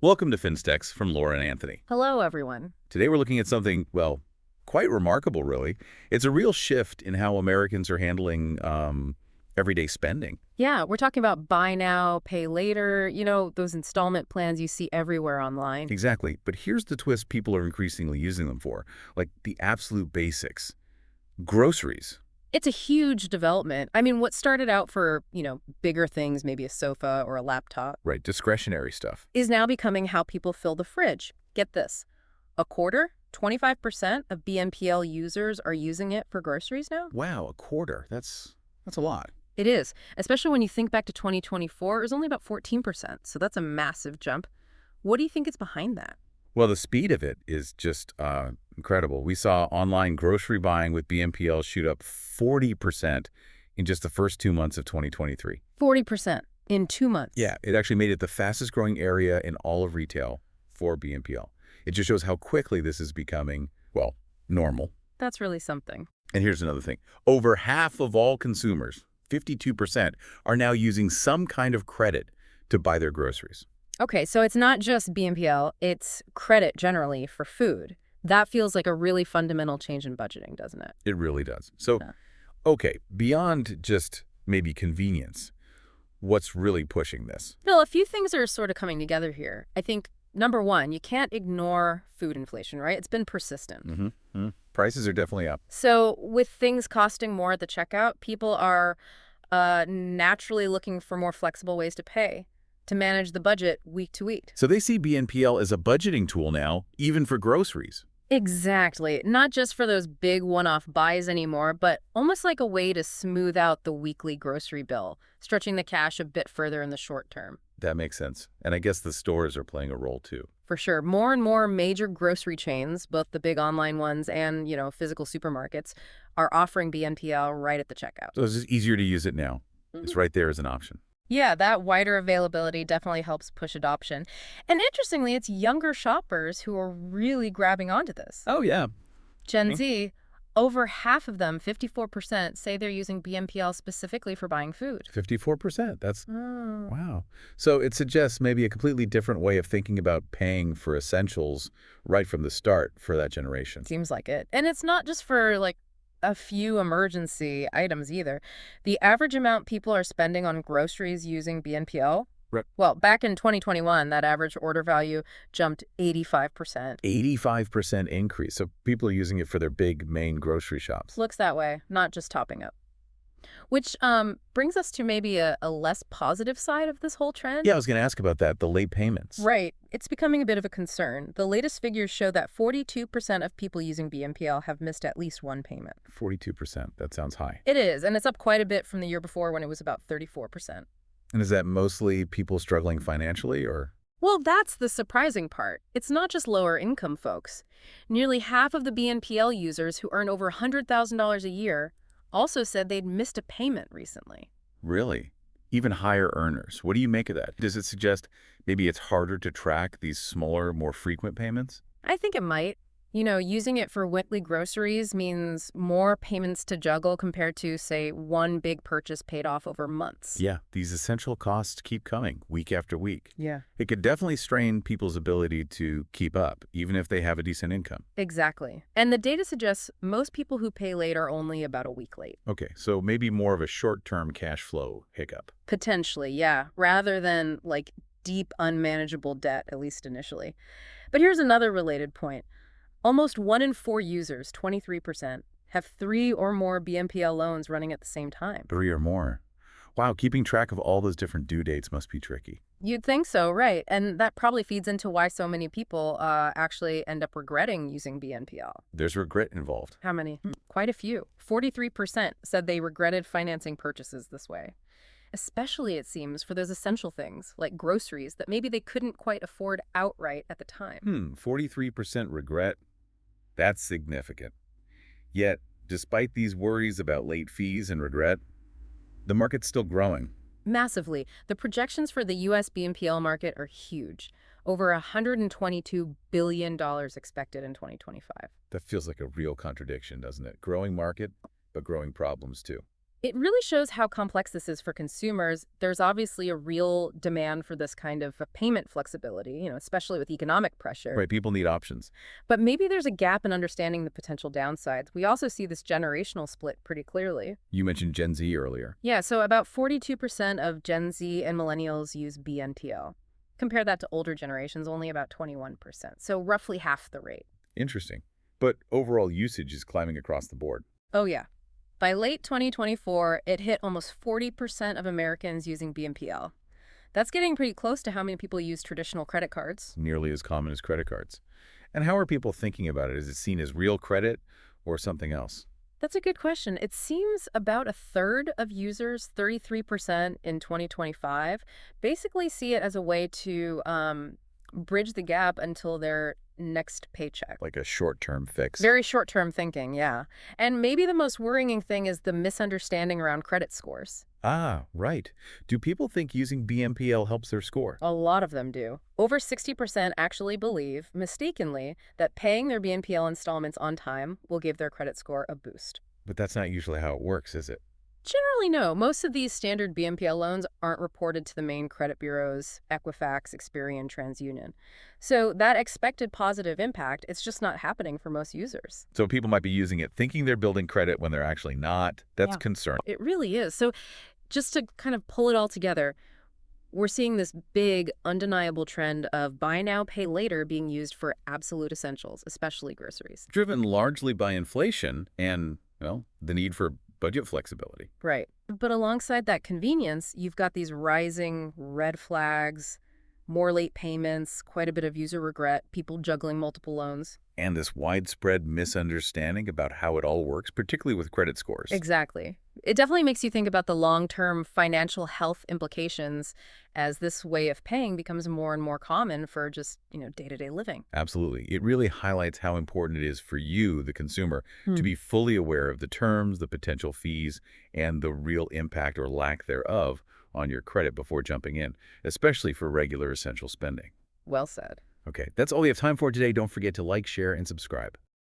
Welcome to FinStechs from Laura and Anthony. Hello, everyone. Today we're looking at something, well, quite remarkable, really. It's a real shift in how Americans are handling everyday spending. Yeah, we're talking about buy now, pay later, those installment plans you see everywhere online. Exactly. But here's the twist people are increasingly using them for, like the absolute basics. Groceries. It's a huge development. I mean, what started out for, bigger things, maybe a sofa or a laptop, Right, discretionary stuff. is now becoming how people fill the fridge. Get this. A quarter, 25% of BNPL users are using it for groceries now? Wow, a quarter. That's a lot. It is, especially when you think back to 2024, it was only about 14%, so that's a massive jump. What do you think is behind that? Well, the speed of it is just incredible. We saw online grocery buying with BNPL shoot up 40% in just the first 2 months of 2023. 40% in 2 months. Yeah, it actually made it the fastest growing area in all of retail for BNPL. It just shows how quickly this is becoming, well, normal. That's really something. And here's another thing. Over half of all consumers, 52%, are now using some kind of credit to buy their groceries. Okay, so it's not just BNPL, it's credit generally for food. That feels like a really fundamental change in budgeting, doesn't it? It really does. So, Yeah. okay, beyond just maybe convenience, what's really pushing this? Well, a few things are sort of coming together here. I think, number one, you can't ignore food inflation, right? It's been persistent. Prices are definitely up. So with things costing more at the checkout, people are naturally looking for more flexible ways to pay, to manage the budget week to week. So they see BNPL as a budgeting tool now, even for groceries. Exactly. Not just for those big one-off buys anymore, but almost like a way to smooth out the weekly grocery bill, stretching the cash a bit further in the short term. That makes sense. And I guess the stores are playing a role too. For sure. More and more major grocery chains, both the big online ones and, physical supermarkets, are offering BNPL right at the checkout. So it's just easier to use it now. It's right there as an option. Yeah, that wider availability definitely helps push adoption. And interestingly, it's younger shoppers who are really grabbing onto this. Oh, yeah. Gen Z, over half of them, 54%, say they're using BNPL specifically for buying food. 54%. That's, Oh. wow. So it suggests maybe a completely different way of thinking about paying for essentials right from the start for that generation. Seems like it. And it's not just for, a few emergency items either. The average amount people are spending on groceries using BNPL, Right. well, back in 2021, that average order value jumped 85%. 85% increase. So people are using it for their big main grocery shops. Looks that way, not just topping up. Which brings us to maybe a less positive side of this whole trend. Yeah, I was going to ask about that, the late payments. Right. It's becoming a bit of a concern. The latest figures show that 42% of people using BNPL have missed at least one payment. 42%. That sounds high. It is, and it's up quite a bit from the year before when it was about 34%. And is that mostly people struggling financially or? Well, that's the surprising part. It's not just lower income folks. Nearly half of the BNPL users who earn over $100,000 a year also said they'd missed a payment recently. Really? Even higher earners. What do you make of that? Does it suggest maybe it's harder to track these smaller, more frequent payments? I think it might. Using it for weekly groceries means more payments to juggle compared to, say, one big purchase paid off over months. Yeah, these essential costs keep coming week after week. Yeah. It could definitely strain people's ability to keep up, even if they have a decent income. Exactly. And the data suggests most people who pay late are only about a week late. Okay, so maybe more of a short-term cash flow hiccup. Potentially, yeah, rather than deep unmanageable debt, at least initially. But here's another related point. Almost 1 in 4 users, 23%, have 3 or more BNPL loans running at the same time. 3 or more. Wow, keeping track of all those different due dates must be tricky. You'd think so, right? And that probably feeds into why so many people actually end up regretting using BNPL. There's regret involved. How many? Quite a few. 43% said they regretted financing purchases this way. Especially, it seems, for those essential things, like groceries, that maybe they couldn't quite afford outright at the time. 43% regret. That's significant. Yet, despite these worries about late fees and regret, the market's still growing. Massively. The projections for the U.S. BNPL market are huge. Over $122 billion expected in 2025. That feels like a real contradiction, doesn't it? Growing market, but growing problems too. It really shows how complex this is for consumers. There's obviously a real demand for this kind of payment flexibility, especially with economic pressure. Right, people need options. But maybe there's a gap in understanding the potential downsides. We also see this generational split pretty clearly. You mentioned Gen Z earlier. Yeah, so about 42% of Gen Z and millennials use BNPL. Compare that to older generations, only about 21%. So roughly half the rate. Interesting. But overall usage is climbing across the board. Oh, yeah. By late 2024, it hit almost 40% of Americans using BNPL. That's getting pretty close to how many people use traditional credit cards. Nearly as common as credit cards. And how are people thinking about it? Is it seen as real credit or something else? That's a good question. It seems about a third of users, 33% in 2025, basically see it as a way to bridge the gap until their next paycheck. Like a short-term fix? Very short-term thinking, yeah. And maybe the most worrying thing is the misunderstanding around credit scores. Ah, right. Do people think using BNPL helps their score? A lot of them do. Over 60% actually believe, mistakenly, that paying their BNPL installments on time will give their credit score a boost. But that's not usually how it works, is it? Generally, no. Most of these standard BNPL loans aren't reported to the main credit bureaus, Equifax, Experian, TransUnion. So that expected positive impact, it's just not happening for most users. So people might be using it thinking they're building credit when they're actually not. That's Yeah. concerning. It really is. So just to kind of pull it all together, we're seeing this big, undeniable trend of buy now, pay later being used for absolute essentials, especially groceries. Driven largely by inflation and, well, the need for budget flexibility. Right. But alongside that convenience, you've got these rising red flags, more late payments, quite a bit of user regret, people juggling multiple loans. And this widespread misunderstanding about how it all works, particularly with credit scores. Exactly. It definitely makes you think about the long-term financial health implications as this way of paying becomes more and more common for just, day-to-day living. Absolutely. It really highlights how important it is for you, the consumer, to Hmm. be fully aware of the terms, the potential fees, and the real impact or lack thereof on your credit before jumping in, especially for regular essential spending. Well said. Okay, that's all we have time for today. Don't forget to like, share, and subscribe.